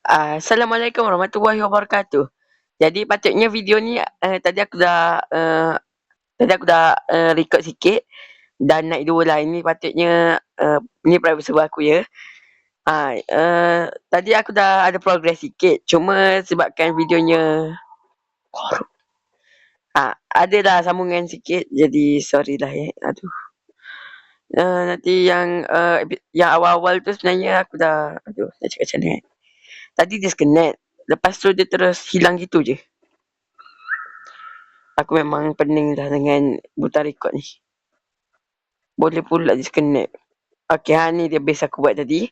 Assalamualaikum warahmatullahi wabarakatuh. Jadi patutnya video ni tadi aku dah record sikit dan naik dua lah. Ini patutnya ni private server aku ya. Tadi aku dah ada progress sikit, cuma sebabkan videonya ada dah sambungan sikit, jadi sorry lah ya. Aduh. Nanti yang awal-awal tu sebenarnya aku dah nak cakap macam mana. Tadi disconnect, lepas tu dia terus hilang gitu je. Aku memang pening dah dengan buta record ni. Boleh pula disconnect. Okay, ni dia base aku buat tadi.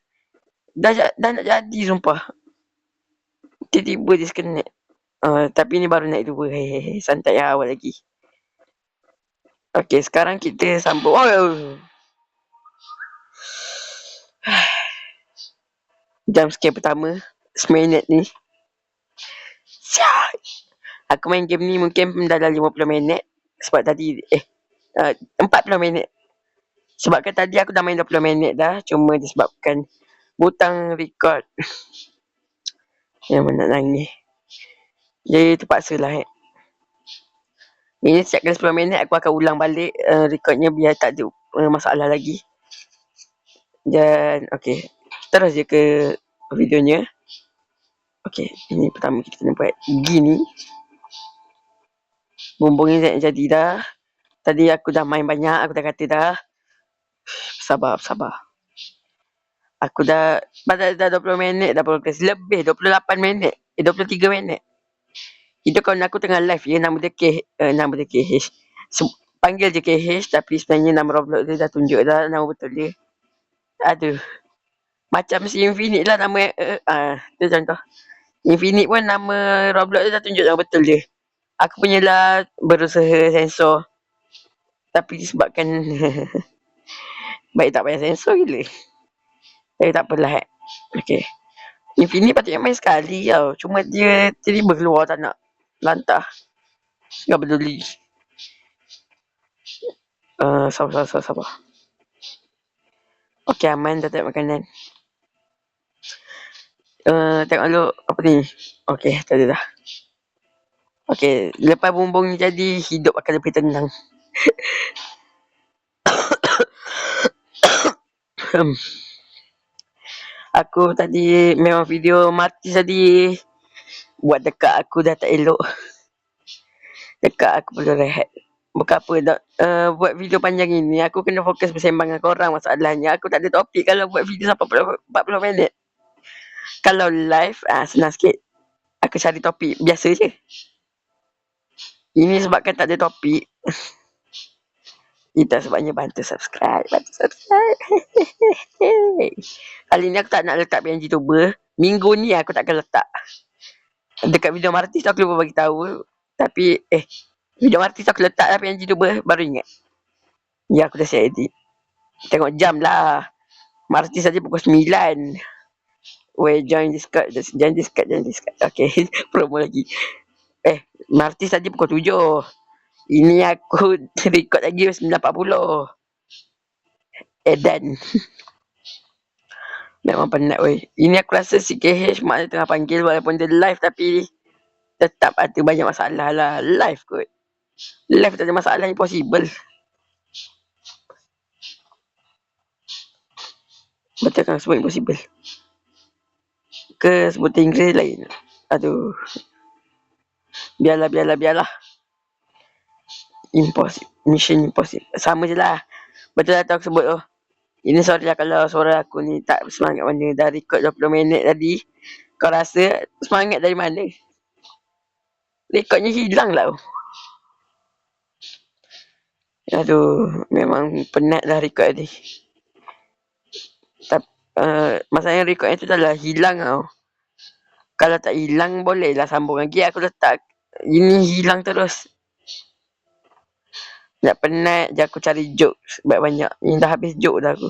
Dah nak jadi sumpah. Tiba-tiba disconnect. Tapi ni baru naik dua. Santai yang awal lagi. Okay, sekarang kita sambung. Jam sekian pertama. Seminit ni. Aku main game ni mungkin dalam 50 minit. Sebab tadi 40 minit. Sebabkan tadi aku dah main 20 minit dah. Cuma disebabkan butang record. Yang mana nak nangis. Jadi terpaksa lah. Ini setiap kali 10 minit aku akan ulang balik recordnya biar tak ada masalah lagi. Dan okay, terus je ke videonya. Okay, ini pertama kita kena buat gini. Bumbung ni jadi dah. Tadi aku dah main banyak, aku dah kata dah. Sabar. Aku dah 20 minit dah progress. Lebih 28 minit. 23 minit. Itu kawan aku tengah live ya. Nama dia KH. Panggil je KH, tapi sebenarnya nama Roblox dia dah tunjuk dah nama betul dia. Aduh. Macam si Infinite lah nama. Tu contoh. Infinite pun nama Roblox dia dah tunjuk nama betul dia. Aku punya lah berusaha sensor. Tapi disebabkan baik tak payah sensor gila. Tapi tak apalah. Okay. Infinite patutnya main sekali tau. Cuma dia tiba-tiba keluar tak nak lantah. Tak peduli. Sabar. Okay, aman dah tengok makanan. Tengok dulu apa ni. Okay, tak ada dah. Okay, lepas bumbung ni jadi, hidup akan lebih tenang. Aku tadi memang video mati tadi. Buat dekat aku dah tak elok. Dekat aku perlu rehat. Bukan apa dah. Buat video panjang ini aku kena fokus bersembang dengan korang. Masalahnya aku tak ada topik kalau buat video sampai 40 minit. Kalau live senang sikit. Aku cari topik biasa je. Ini sebabkan tak ada topik. Itu sebabnya bantu subscribe. Kali ni aku tak nak letak PNG tuber. Minggu ni aku takkan letak. Dekat video Martis aku lupa bagi tahu. Tapi video Martis aku letak lah PNG tuber. Baru ingat. Ya, aku dah siap edit. Tengok jam lah. Martis saja pukul 9. Weh, join Discord. Okay, promo lagi. Martis saja pukul 7. Ini aku record lagi 9.40. Dan memang penat weh. Ini aku rasa si KH mak dia tengah panggil walaupun dia live tapi tetap ada banyak masalah lah. Live kot. Live tak ada masalah, impossible. Betul kan sebut impossible? Ke sebutan Inggeris lain? Aduh. Biarlah. Impossible. Mission impossible. Sama je lah. Betul lah tu aku sebut tu. Ini sorry lah kalau suara aku ni tak semangat mana. Dah record 20 minit tadi. Kau rasa semangat dari mana? Rekodnya hilang lah. Aduh, memang penat dah record tadi. Masalahnya rekodnya tu dah lah hilang tau. Kalau tak hilang boleh lah sambung lagi. Aku letak. Ini hilang terus. Nak penat je aku cari jokes banyak. Ini dah habis joke dah aku.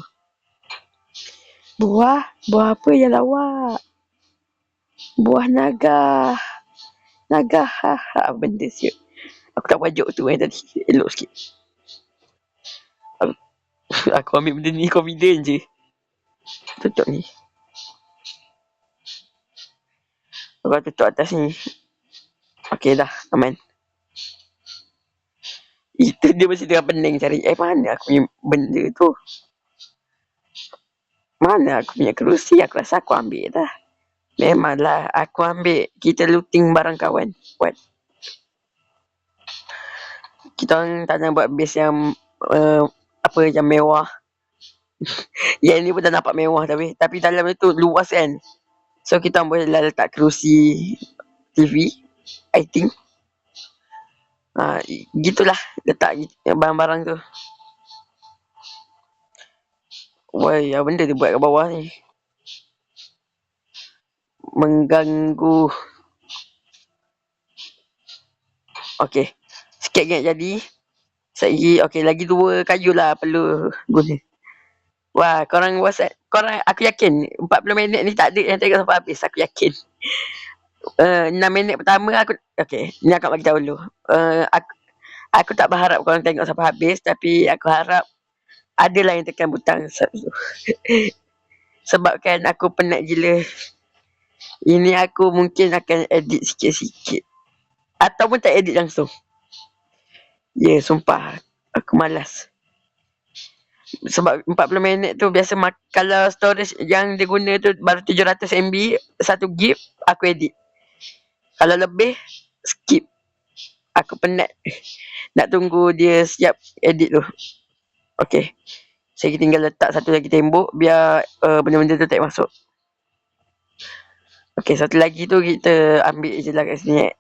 Buah apa yang lawak? Buah naga. Benda siap. Aku tak buat joke tu tadi. Elok sikit. Aku ambil benda ni confident je. Tutup ni. Kau tutup atas ni. Okey dah, aman. Itu dia mesti tengah pening cari. Mana aku punya benda tu? Mana aku punya kerusi? Aku rasa aku ambil dah. Memanglah aku ambil. Kita looting barang kawan. What? Kita orang tak nak buat base yang apa yang mewah. Yang ni pun dah nampak mewah tapi dalam tu luas kan. So kita boleh letak kerusi TV, I think. Gitulah letak barang-barang tu. Woi, apa benda dia buat kat bawah ni? Mengganggu. Okey. Sikit ingat jadi. Lagi, okey, lagi 2 kayu lah perlu guna. Wah, korang WhatsApp. Korang, aku yakin 40 minit ni tak ada yang tengok sampai habis. Aku yakin. 6 minit pertama aku. Okey, ni aku bagi tahu dulu. Aku tak berharap korang tengok sampai habis. Tapi aku harap adalah yang tekan butang sebab kan aku penat gila. Ini aku mungkin akan edit sikit-sikit ataupun tak edit langsung. Ya, sumpah aku malas. Sebab 40 minit tu biasa kalau storage yang dia guna tu baru 700 MB 1 GB, aku edit. Kalau lebih, skip. Aku penat nak tunggu dia siap edit tu. Okay, saya tinggal letak satu lagi tembok biar benda-benda tu tak masuk. Okay, satu lagi tu kita ambil je lah kat sini.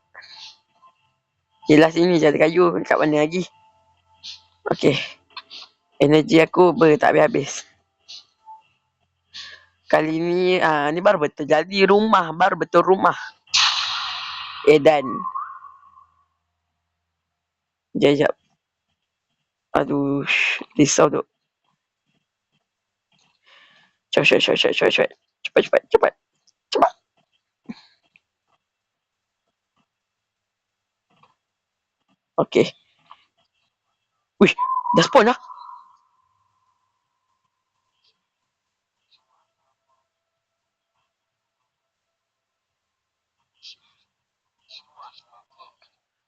Yelah sini je ada kayu. Kat mana lagi? Okay, energi aku tak habis-habis. Kali ni ni baru betul jadi rumah. Baru betul rumah. Dan Sekejap. Aduh, risau tu. Cepat. Cepat. Okay. Wih, dah spawn lah.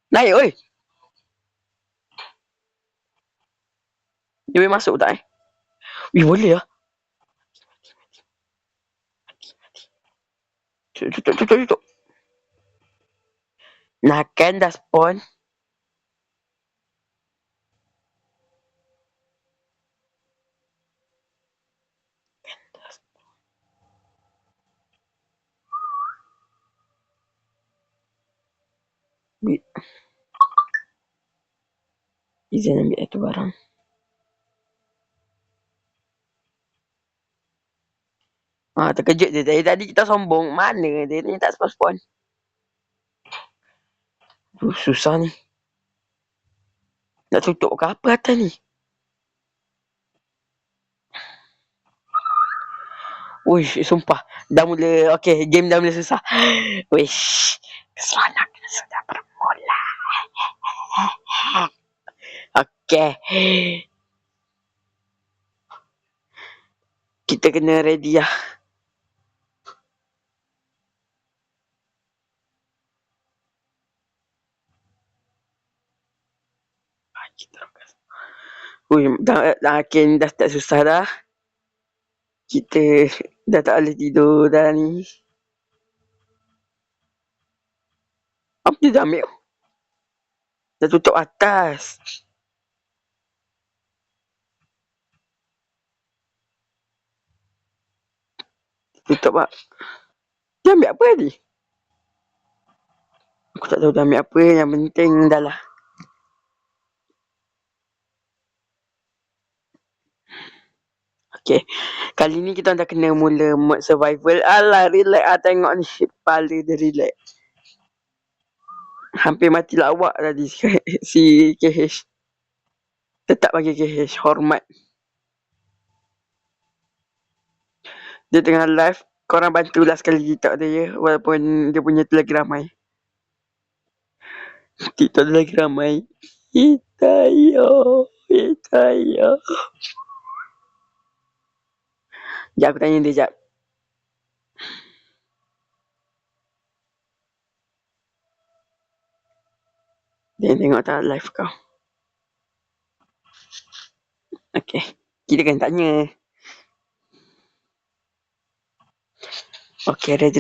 Naik, oi. Dia boleh masuk tak Wih, boleh lah. Tutup. Nah, kan dah spawn. Izin ambil itu barang. Terkejut je. Tadi kita sombong. Mana dia ni tak spawn. Susah ni. Nak tutup ke apa atas ni? Uish, sumpah. Dah mula, okay, game dah mula susah. Uish, keseronok sudah bermula. Okay. Kita kena ready lah. Dah tak susah dah. Kita dah tak boleh tidur dah ni. Apa dia dah ambil? Dah tutup atas. Tutup pak. Dia ambil apa tadi? Aku tak tahu dia ambil apa. Yang penting dah lah. Okay. Kali ni kita dah kena mula mod survival. Alah, relax lah tengok ni. Kepala dia relax. Hampir mati lawak tadi si KH. Tetap bagi KH. Hormat. Dia tengah live. Korang bantulah sekali TikTok dia ya. Walaupun dia punya tu lagi ramai. TikTok dia lagi ramai. Hitayo. Sekejap aku tanya dia sekejap. Dia tengok tak live kau. Okay. Kita kena tanya. Okay, ready.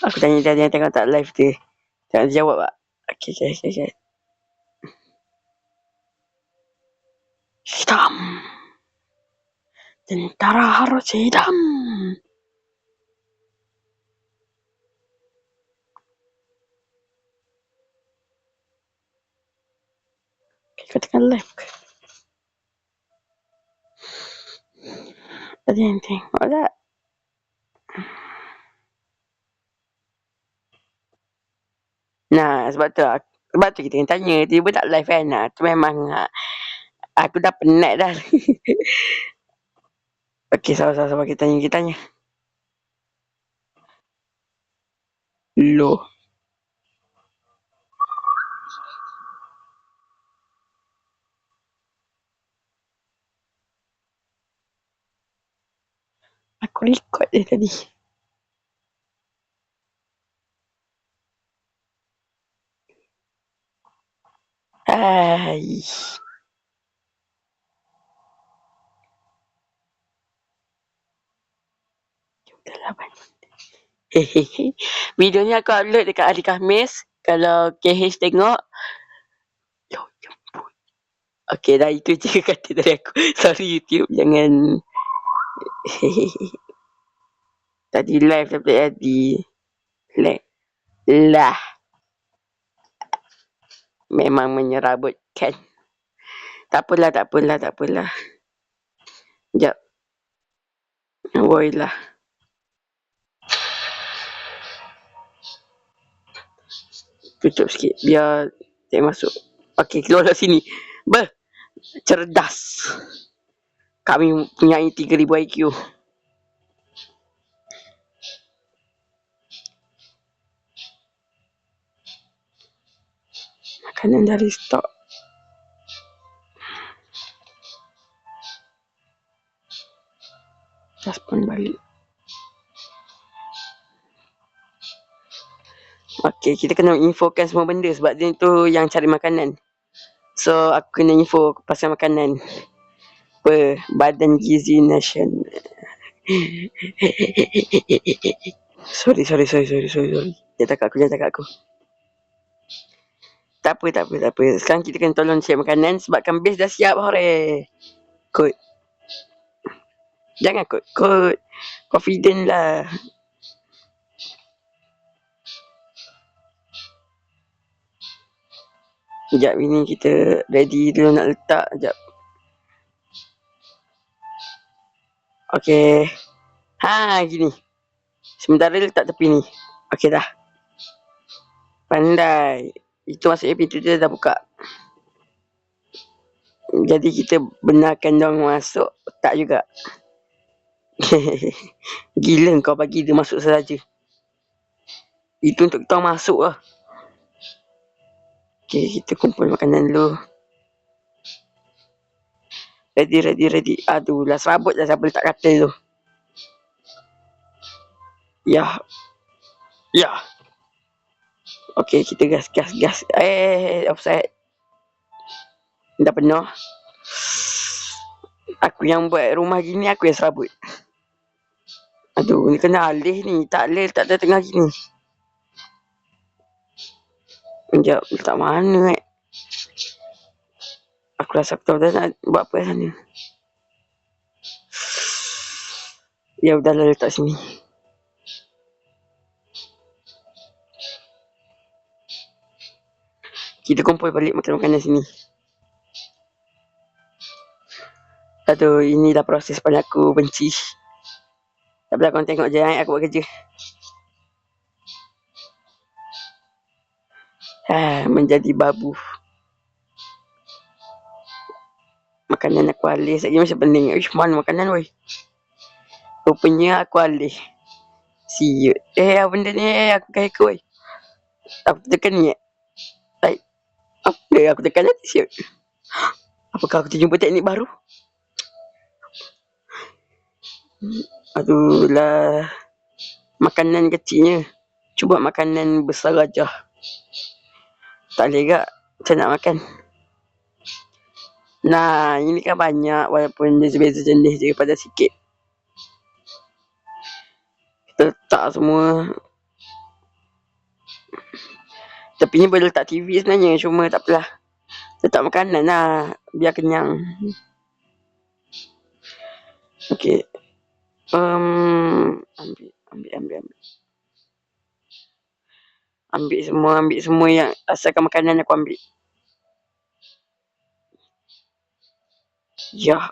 Aku tanya dia tengok tak live dia. Jangan jawab tak? Okay. Hitam. Tentara harus hitam. Okay, kau tengok live ke? Tadi yang tengok tak? Nah, sebab tu kita kena tanya. Tiba tak live kan? Nah, tu memang aku dah penat dah. Okay, sabar. Kita tanya. Loh. Aku record dia tadi. Hai. Hehehe. Video ni aku upload dekat hari Khamis. Kalau KH tengok. Yo, jemput. Okay dah, itu je kata dari aku. Sorry YouTube, jangan. Hehehe. Tadi live tapi jadi. Lah. Memang menyerabutkan. Tak apalah. Sekejap. Boy lah. Tutup sikit biar tak masuk. Okay, keluar dari sini. Cerdas. Kami punya 3000 IQ. Makanan dari stok. Respon balik. Okay, kita kena infokan semua benda sebab dia tu yang cari makanan. So, aku kena info pasal makanan. Badan Gizi Nation. Sorry. Dia takut aku. Tak apa. Sekarang kita kena tolong siap makanan sebabkan base dah siap, hore. Kod. Jangan kod. Confident lah. Sekejap ini kita ready dulu nak letak. Sekejap. Okay. Gini. Sementara letak tepi ni. Okay dah. Pandai. Itu maksudnya pintu dia dah buka. Jadi kita benarkan diorang masuk. Tak juga. Gila kau bagi dia masuk saja. Itu untuk kau masuk lah. Okay, kita kumpul makanan dulu. Ready. Aduh, lah serabut dah siapa letak katil tu. Ya. Okay, kita gas. Offside. Dah penuh. Aku yang buat rumah gini, aku yang serabut. Aduh, ni kena alih ni. Tak alih, tak ada tengah gini. Sekejap, letak mana Aku rasa aku tahu dah nak buat apa sana. Ya udahlah, letak sini. Kita kumpul balik makan makanan sini. Aduh, inilah proses paling aku benci. Tak apalah, korang tengok je aku buat kerja. Menjadi babu. Makanan aku alih sekejap macam pening. Mana makanan weh? Rupanya aku alih. Siut. Apa benda ni? Aku kaya ke weh? Aku tekan ni. Apa aku tekan nanti siut? Apakah aku terjumpa teknik baru? Aduh lah. Makanan kecilnya. Cuba makanan besar aja. Tak boleh gak. Macam nak makan. Nah, ini kan banyak walaupun beza-beza jenis je pada sikit. Kita letak semua. Tapi ni boleh letak TV sebenarnya. Cuma tak apalah. Letak makanan lah. Biar kenyang. Okey. Ambil. Ambil semua yang asalkan makanan aku ambil. Ya.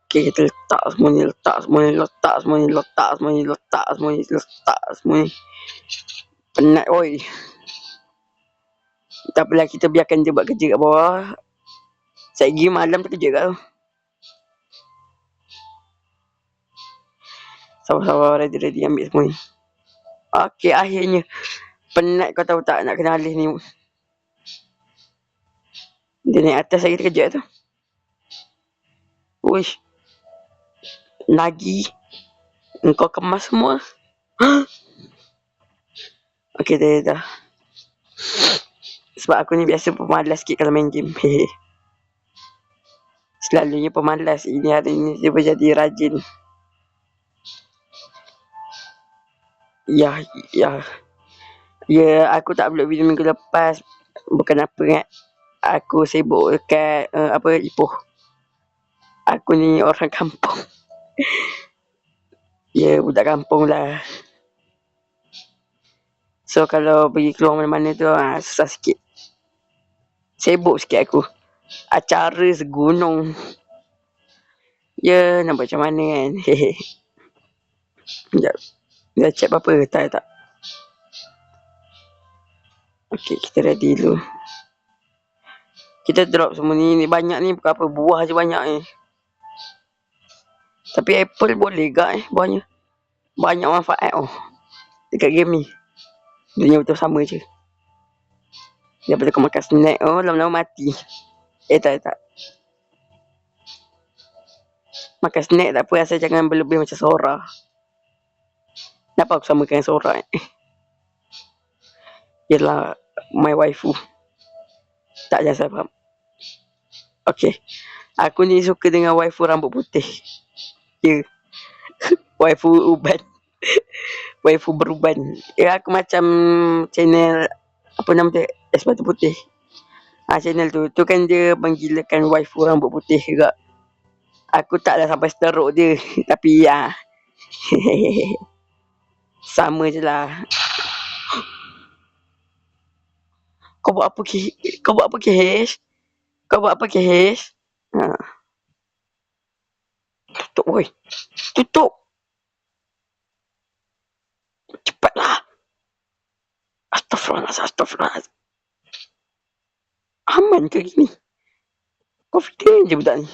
Okay, kita letak semua ni. Penat oi. Tak apalah, kita biarkan dia buat kerja kat bawah. Saya malam tu kerja kat tu. Sabar, ready ambil semua ni. Okey, akhirnya. Penat kau tahu tak nak kena alih ni. Dia naik atas lagi terkejut tu. Uish. Lagi. Engkau kemas semua. Okey, dah. Sebab aku ni biasa pemalas sikit kalau main game. Selalunya pemalas. Ini hari ni dia berjadi rajin. Ya, aku tak upload video minggu lepas. Bukan apa kan. Aku sibuk dekat Ipoh. Aku ni orang kampung. Ya, budak kampung lah. So kalau pergi keluar mana-mana tu susah sikit. Sibuk sikit aku. Acara segunung. Ya, nak buat macam mana kan. Sekejap. Dah check apa-apa? Tak. Okey, kita ready dulu. Kita drop semua ni. Ni banyak ni. Bukan apa. Buah je banyak ni. Tapi apple boleh gak buahnya. Banyak manfaat dekat game ni. Dunia betul sama je. Daripada kau makan snack lama-lama mati. Tak. Makan snack tak apa, asal jangan berlebih macam Sora. Kenapa aku samakan Sora Yelah, my waifu. Tak, jangan salah faham. Okay. Aku ni suka dengan waifu rambut putih. Ya. Waifu uban. Waifu beruban. Ya, aku macam channel apa nama dia? Es Batu Putih. Channel tu kan dia menggilakan waifu rambut putih juga. Aku taklah sampai seteruk dia. Tapi sama je lah. Kau buat apa Kesh? Tutup woi. Tutup. Cepatlah. Astaghfirullah. Aman ke gini? Confident je budak ni.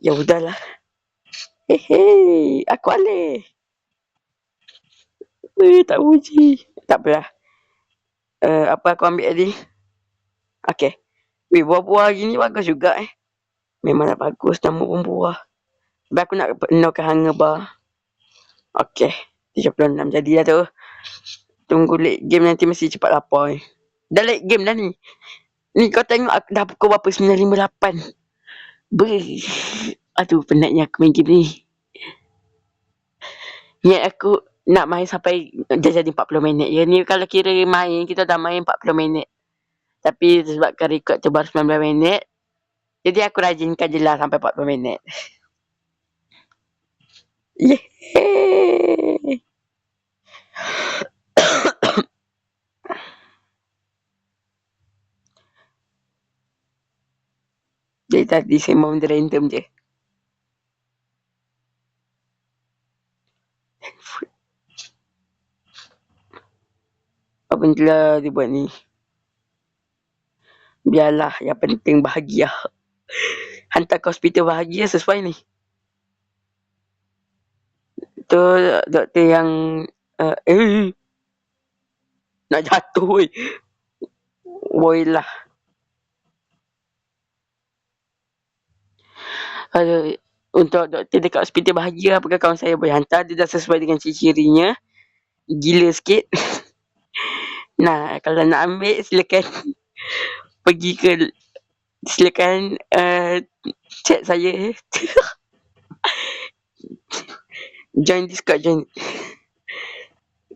Ya udahlah. Aku alih. Tak uji. Tak apalah. Apa aku ambil tadi? Okay. Buah-buah hari ni bagus juga Memanglah bagus, nama pun buah. Tapi aku nak penuhkan hunger bar. Okay. 36 jadi dah tu. Tunggu late game nanti mesti cepat lapar Dah late game dah ni. Ni kau tengok aku dah pukul berapa? 9.58. Aduh, penatnya aku main game ni. Niat aku nak main sampai dah jadi 40 minit. Ya ni kalau kira main, kita dah main 40 minit. Tapi sebabkan record tu baru 19 minit. Jadi aku rajinkan je lah sampai 40 minit. Yeay. Jadi tadi sembang random je. Apa benda lah dia buat ni? Biarlah, yang penting bahagia. Hantar ke hospital bahagia sesuai ni. Tu doktor yang nak jatuh woi. Woi lah. Untuk doktor dekat hospital bahagia, apakah kawan saya boleh hantar? Dia dah sesuai dengan ciri-cirinya. Gila sikit. Nah, kalau nak ambil silakan pergi ke, silakan chat saya. Join Discord, join.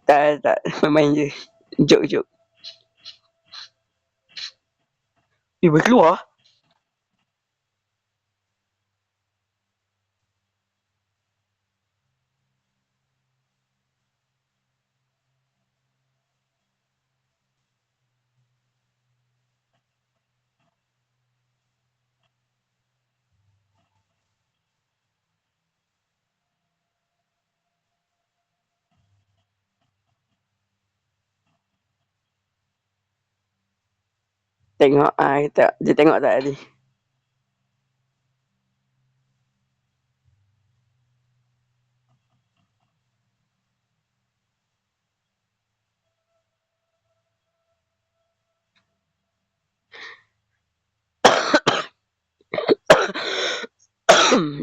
Tak, main je. Joke. Boleh keluar? Tengok dia tengok tak tadi?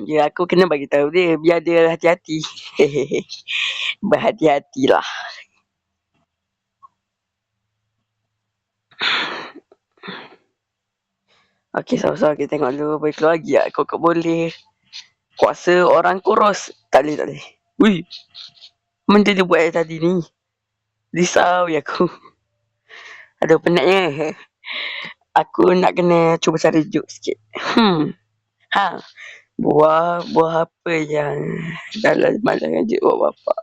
Ya, aku kena bagi tahu dia biar dia hati-hati. Berhati-hatilah. Okey, sama-sama kita tengok dulu. Boleh keluar lagi tak? Kau boleh kuasa orang kurus. Tak boleh. Ui, benda dia buat tadi ni. Risau ya aku. Aduh, penatnya. Aku nak kena cuba cari joke sikit. Buah apa yang dalam malam ngajak buat bapak?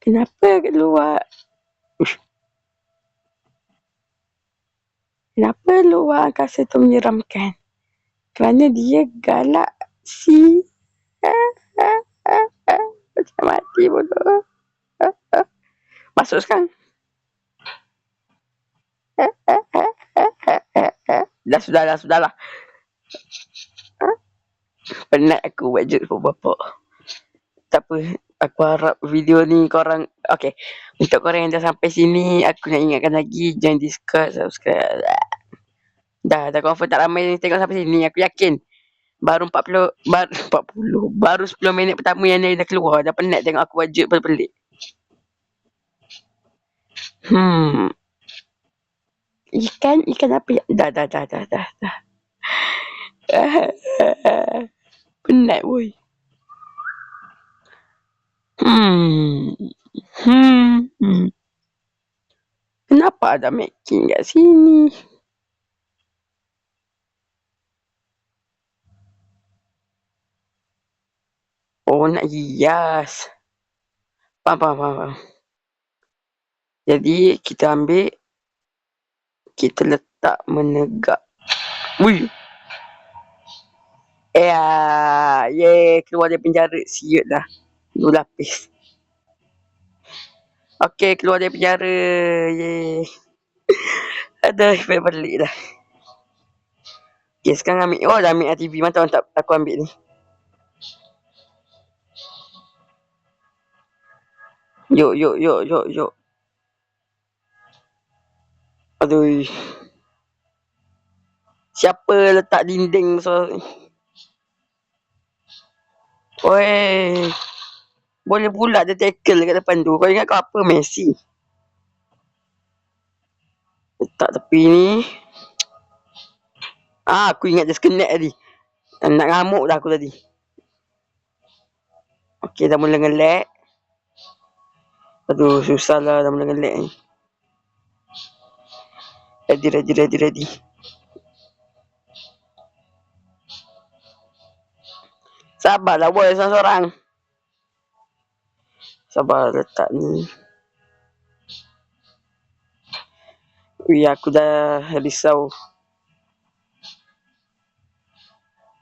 Kenapa keluar? Kenapa luar angkasa tu menyeramkan? Kerana dia galaksi. Macam mati bodoh. Masuk sekarang. Sudahlah. Penat aku buat joke buat bapak. Tak apa, aku harap video ni korang, okay, untuk korang yang dah sampai sini, aku nak ingatkan lagi, join Discord, subscribe. Dah confirm tak ramai yang tengok sampai sini, aku yakin. Baru 40, baru 10 minit pertama yang ni dah keluar, dah penat tengok aku buat joke pelik-pelik. Ikan apa ya? Dah. Penat boy. Kenapa ada making kat sini? Oh, nak hias. Faham. Jadi, kita ambil, kita letak menegak. Wih. Keluar dari penjara. Siut dah. 2 lapis. Okay, keluar dari penjara. Aduh, balik dah. Okay, sekarang ambil. Oh, dah ambil TV. Mantap. Aku ambil ni. Yuk. Aduh. Siapa letak dinding so? Oi. Boleh pula dia tackle kat depan tu. Kau ingat kau apa, Messi? Letak tepi ni. Aku ingat dia sekenet tadi. Nak ngamuk dah aku tadi. Okay, dah mula nge-lag. Aduh, susah lah dah mula nge-lag ni. Ready. Sabarlah boy, seorang-seorang. Sabar letak ni. Aku dah risau.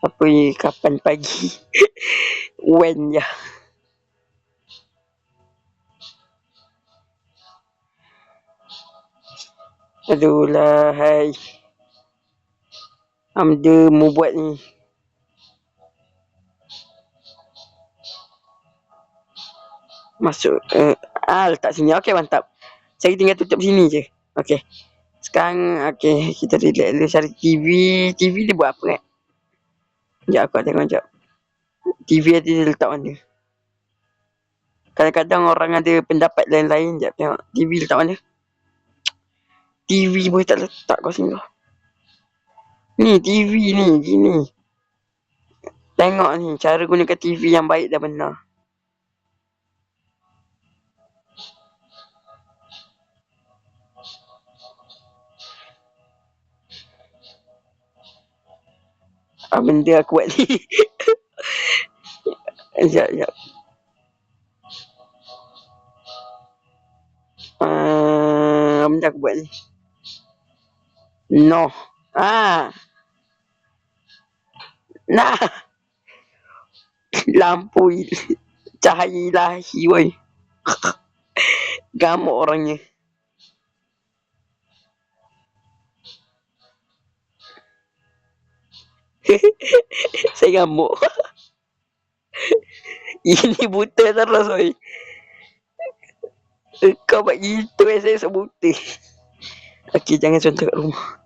Apa ni, kapan pagi? When ya? Aduh lah, hai. Dia mau buat ni. Masuk. Letak sini. Okay, mantap. Saya tinggal tutup sini je. Okay. Sekarang, kita relax dulu cari TV. TV dia buat apa Sekejap aku nak tengok sekejap. TV tadi dia letak mana? Kadang-kadang orang ada pendapat lain-lain. Sekejap tengok. TV letak mana? TV boleh tak letak kau sini. Ni TV ni, gini. Tengok ni, cara gunakan TV yang baik dan benar. Benda aku buat ni. Sekejap. Benda aku buat ni. No. Nah. Lampu cahaya ilahi woi. Gamuk orangnya. Saya gamuk. Ini buta terus woi. Kau buat gitu saya buta. Okey, jangan contoh kat rumah.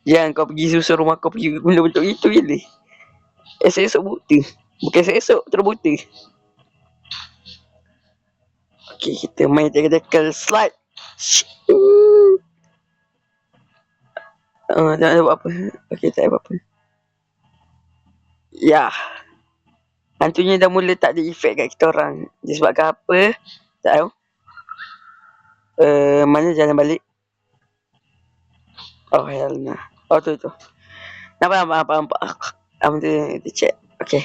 Jangan kau pergi susun rumah kau pergi guna bentuk itu je ni. Esok buta. Bukan esok terus buta. Okey, kita main tactical slide. Tak ada buat apa. Okey, tak ada apa-apa. Ya. Hantunya dah mula tak ada efek kat kita orang. Disebabkan apa? Tak tahu. Mana jalan balik? Oh, hell nah. Oh, tu. Nampak. Kita check. Okay.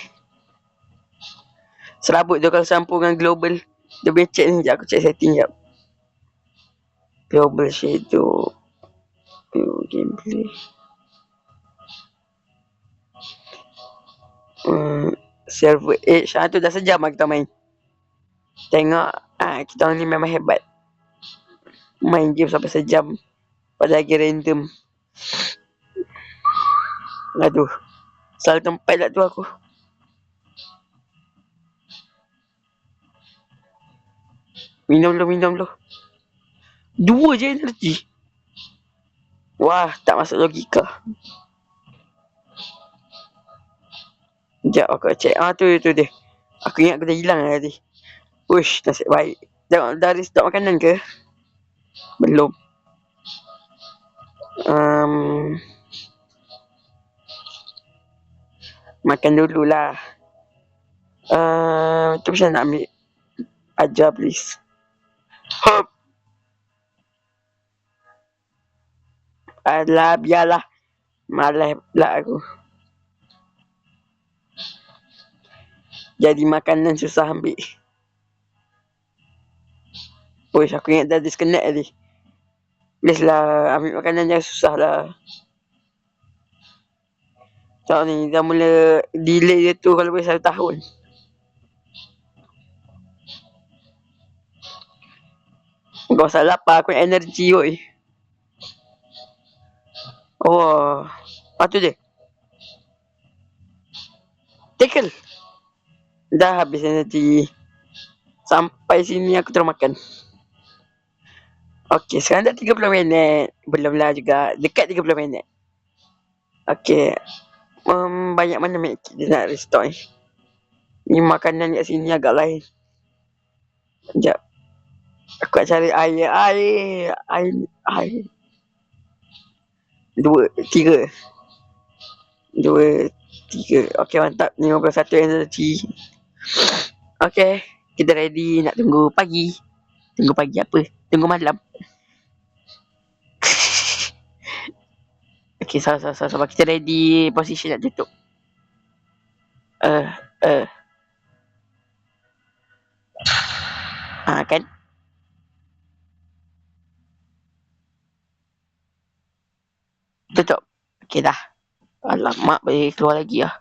Serabut tu kalau sambung dengan global. Dia becek ni. Sekejap aku check setting sekejap. Global shadow. Gameplay. Server Edge. Tu dah sejam lah kita main. Tengok. Kita orang ni memang hebat. Main game sampai sejam. Pada lagi random. Aduh. Salah tempat lah tu aku. Minum dulu. 2 je energi. Wah, tak masuk logika. Sekejap aku check. Tu dia. Aku ingat aku dah hilang tadi. Uish, nasib baik. Dah ada stok makanan ke? Belum. Makan dululah. Tu macam nak ambil. Ajar please. Hop. Alah, biarlah. Malas pula aku. Jadi makanan susah ambil. Uish, aku ingat dah disconnect tadi. Please lah, ambil makanan yang susah lah. Tengok ni, dah mula delay dia tu kalau boleh 1 tahun. Kau usah lapar, aku energi woi. Oh, tu je. Tackle. Dah habis energi. Sampai sini aku terus makan. Okey, sekarang dah 30 minit. Belum lah juga. Dekat 30 minit. Okey. Banyak mana medkit dia nak restore ni. Ni makanan kat sini agak lain. Sekejap. Aku nak cari air. 2, 3. Okey, mantap. 51 energi. Okey. Kita ready nak tunggu pagi. Tunggu pagi apa? Tunggu malam. Okay, sabar. Kita ready position nak tutup. Kan? Tutup. Okay dah. Alamak, boleh keluar lagi lah.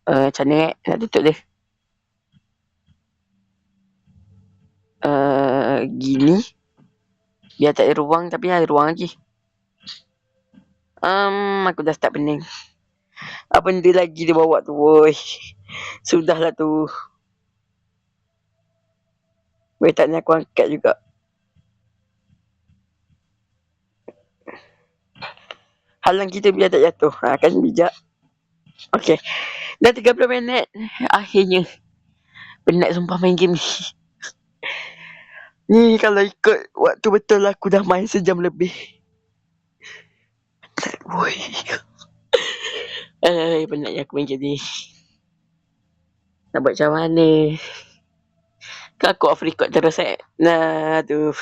Macam mana nak tutup dia? Gini. Biar tak ada ruang, tapi ada ruang lagi. Aku dah start pening. Apa benda lagi dia bawa tu, woi. Sudahlah tu. Boleh tak ni aku angkat juga. Halang kita biar tak jatuh. Kan bijak. Okey. Dah 30 minit. Akhirnya. Penat sumpah main game ni. Ni kalau ikut waktu betul aku dah main sejam lebih. Woi. Penatnya aku main game ni. Nak buat macam mana? Kan aku off record terus Nah, tu.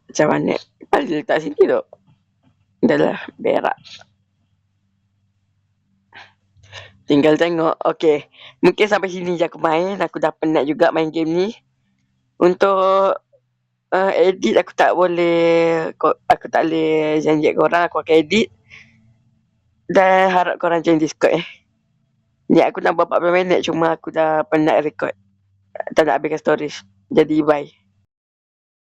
Macam mana? Paling letak sini tu. Dah lah, berak. Tinggal tengok. Okay. Mungkin sampai sini je aku main. Aku dah penat juga main game ni. Untuk edit aku tak boleh. Aku tak boleh janji korang aku akan edit. Dan harap korang join Discord Ni aku nak buat 40 minit. Cuma aku dah penat record. Tak nak habiskan storage. Jadi bye.